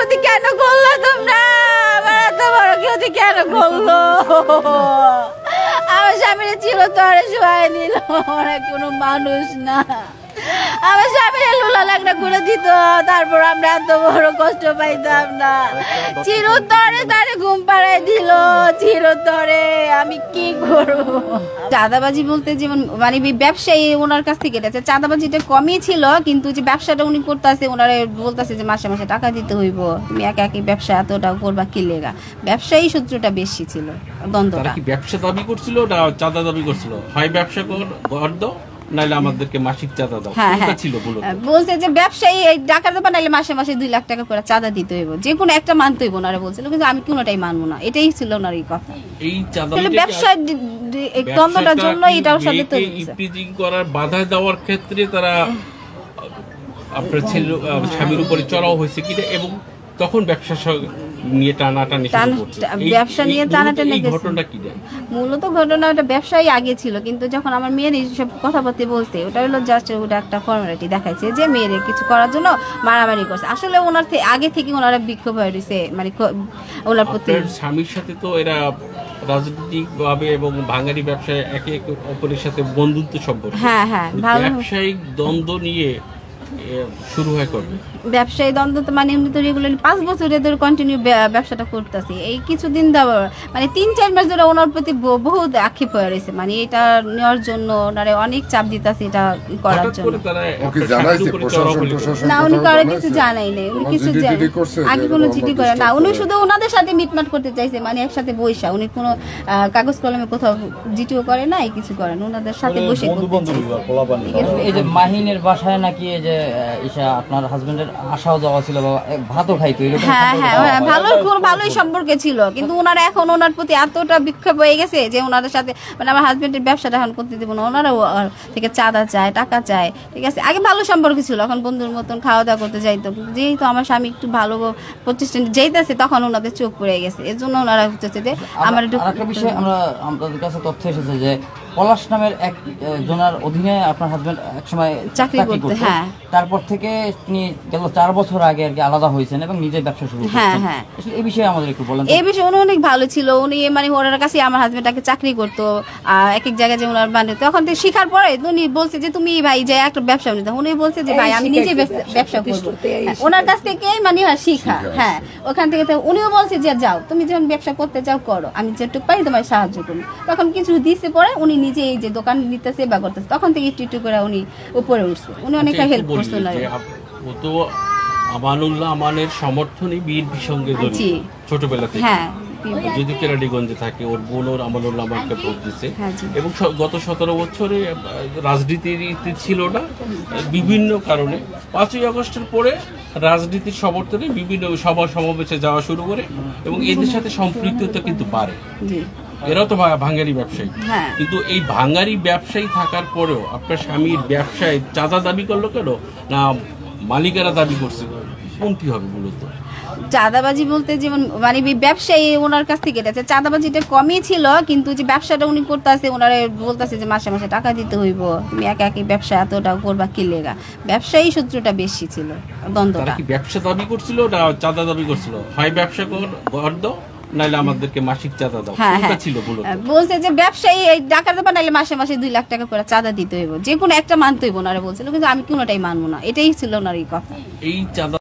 ক্ষতি কেন করলো তোমরা? আমার এত বড় ক্ষতি কেন করলো? আমার স্বামীর ছিল তরে শোয়াই নিল, ওরা কোনো মানুষ না। আমার স্বামীর লুলা লাগনা করে দিত, তারপর আমরা এত বড় কষ্ট পাইতাম না। চিরতরে তারে ঘুম পাড়াই দিল, চিরতরে আমি কি করবো? চাঁদাবাজি বলতে যেমন মানে ব্যবসায়ী ওনার কাছ থেকে গেছে, চাঁদাবাজিটা কমই ছিল, কিন্তু যে ব্যবসাটা উনি করতেছে, ওনারা বলতেছে যে মাসে মাসে টাকা দিতে হইব, তুমি একা একই ব্যবসা এতটা করবা কি লেগা? ব্যবসায়ী সূত্রটা বেশি ছিল দ্বন্দ্বটা। কি ব্যবসা দাবি করছিল না চাঁদা দাবি করছিল? হয় ব্যবসা ঘর দাও, নাইলে আমাদেরকে মাসিক চাঁদা দাও, এটা ছিল মূলত। বলছে যে ব্যবসায়ী টাকা দেবা, নাইলে মাসে মাসে 2 লাখ টাকা করে চাঁদা দিতে হইব, যে কোনো একটা মানতে হইব ওনারা বলছিল, কিন্তু আমি কোনোটাই মানবো না, এটাই ছিল ওনার এই কথা। এই চাঁদা ব্যবসা দ্বন্দ্বটার জন্য এটাও সাথে তৈরি ইপিজিং করার বাধা দেওয়ার ক্ষেত্রে তারা আপনার ছেলে স্বামীর উপরে চড়াও হয়েছে কিনা, এবং তখন ব্যবসা নিয়ে টানাটানি শুরু করছে। ব্যবসা নিয়ে টানাটানি ঘটনা কি যায়? মূলত ঘটনাটা ব্যবসায়ী আগে ছিল, কিন্তু যখন আমার মেয়ের এইসব কথাবার্তা বলছে, ওটা হলো জাস্ট ওটা একটা ফর্মালিটি দেখাইছে যে মেয়ের কিছু করার জন্য মারামারি করছে। আসলে ওনার আগে থেকে ওনারা বিক্ষোভ হয়ে রয়েছে, মানে ওনার প্রতি। স্বামীর সাথে তো এরা রাজনৈতিক ভাবে এবং ভাঙারি ব্যবসায় একে অপরের সাথে বন্ধুত্ব সম্পর্ক। হ্যাঁ হ্যাঁ, ব্যবসায়িক দ্বন্দ্ব নিয়ে শুরু হয় করবে। ব্যবসায়ী দ্বন্দ্ব তো মানে এমনি তো রেগুলার 5 বছর ধরে কন্টিনিউ ব্যবসাটা করতেছি। এই কিছুদিন ধরে মানে 3-4 মাস ধরে ওনার প্রতি বহুত আক্ষেপ হয়ে রয়েছে, মানে এটা নেওয়ার জন্য ওনারে অনেক চাপ দিতেছে এটা করার জন্য। না, উনি কারো কিছু জানাই নাই, উনি কিছু আগে কোনো চিঠি করে না, উনি শুধু ওনাদের সাথে মিটমাট করতে চাইছে, মানে একসাথে বৈশা। উনি কোনো কাগজ কলমে কোথাও জিটিও করে না, এই কিছু করেন, ওনাদের সাথে বসে করতে চাইছে। এই যে মাহিনের বাসায় নাকি এই যে ঈশা আপনার হাজবেন্ডের আসাও যাওয়া ছিল, বা ভাতও খাইতো, হ্যাঁ হ্যাঁ, ভালোই সম্পর্কে ছিল, কিন্তু ওনারা এখন ওনার প্রতি এতটা বিক্ষোভ হয়ে গেছে যে ওনাদের সাথে মানে আমার হাজবেন্ডের ব্যবসাটা এখন করতে দেবো না, ওনারাও থেকে চাঁদা চায়, টাকা চায়। ঠিক আছে, আগে ভালো সম্পর্ক ছিল, এখন বন্ধুর মতন খাওয়া দাওয়া করতে যাইতো, যেহেতু আমার স্বামী একটু ভালো প্রতিষ্ঠানে যাইতেছে, তখন ওনাদের চোখ পড়ে গেছে, এর জন্য ওনারা হচ্ছে যে আমার একটু। আরেকটা বিষয় আমাদের কাছে তথ্য এসেছে যে পলাশ নামের এক জনের অধীনে আপনার হাজবেন্ড একসময় চাকরি করতে, হ্যাঁ, তারপর থেকে তিনি গেল 4 বছর আগে আর কি আলাদা হয়েছেন এবং নিজের ব্যবসা শুরু করেছেন। হ্যাঁ হ্যাঁ, এই বিষয়ে আমাদের একটু বলেন। এই বিষয়ে উনি অনেক ভালো ছিল, উনি মানে ওনার কাছে আমার হাজবেন্ডটাকে চাকরি করতো, এক এক জায়গায় যে ওনার বান্ধব, তখন থেকে শিখার পরে উনি বলছে যে তুমি ভাই যে একটা ব্যবসা নিতে, উনি বলছে যে ভাই আমি নিজে ব্যবসা করবো, ওনার কাছ থেকে মানে শিখা। হ্যাঁ, ওখান থেকে উনিও বলছে যে যাও তুমি যখন ব্যবসা করতে চাও করো, আমি যেটুকু পারি তোমার সাহায্য করবো। তখন কিছু দিচ্ছে পরে উনি নিজে এই যে দোকান নিতেছে বা করতেছে, তখন থেকে একটু একটু করে উনি উপরে উঠছে, উনি অনেকটা হেল্প করছে। তো আমানুল্লাহ আমানের সমর্থনে বিএনপির সঙ্গে ছোটবেলা থেকে, হ্যাঁ, যদি কেরানীগঞ্জে থাকে, ওর বোন ওর আমানুল্লাহ আমাকে ভোট দিচ্ছে, এবং গত 17 বছরে রাজনীতির ছিল না বিভিন্ন কারণে। 5ই আগস্টের পরে রাজনীতির সমর্থনে বিভিন্ন সভা সমাবেশে যাওয়া শুরু করে, এবং এদের সাথে সম্পৃক্ততা কিন্তু বাড়ে। এরাও তো ভাঙারি ব্যবসায়ী, কিন্তু এই ভাঙারি ব্যবসায়ী থাকার পরেও আপনার স্বামীর ব্যবসায় চাঁদা দাবি করলো কেন? না মালিকেরা দাবি করছে, কোনটি হবে মূলত? চাঁদাবাজি বলতে যেমন মানে ব্যবসায়ী ওনার কাছ থেকে গেছে, চাঁদাবাজিটা কমই ছিল, কিন্তু যে ব্যবসাটা উনি করতেছে, ওনারা বলতেছে যে মাসে মাসে টাকা দিতে হইব, তুমি একা একই ব্যবসা এতটা করবা কি লেগা? ব্যবসায়ী সূত্রটা বেশি ছিল দ্বন্দ্বটা। কি ব্যবসা দাবি করছিল না চাঁদা দাবি করছিল? হয় ব্যবসা ঘর দাও, নাইলে আমাদেরকে মাসিক চাঁদা দাও, এটা ছিল মূলত। বলছে যে ব্যবসায়ী টাকা দেবা, নাইলে মাসে মাসে 2 লাখ টাকা করে চাঁদা দিতে হইব, যে কোনো একটা মানতে হইব ওনারা বলছিল, কিন্তু আমি কোনোটাই মানবো না, এটাই ছিল ওনার এই কথা। এই চাঁদা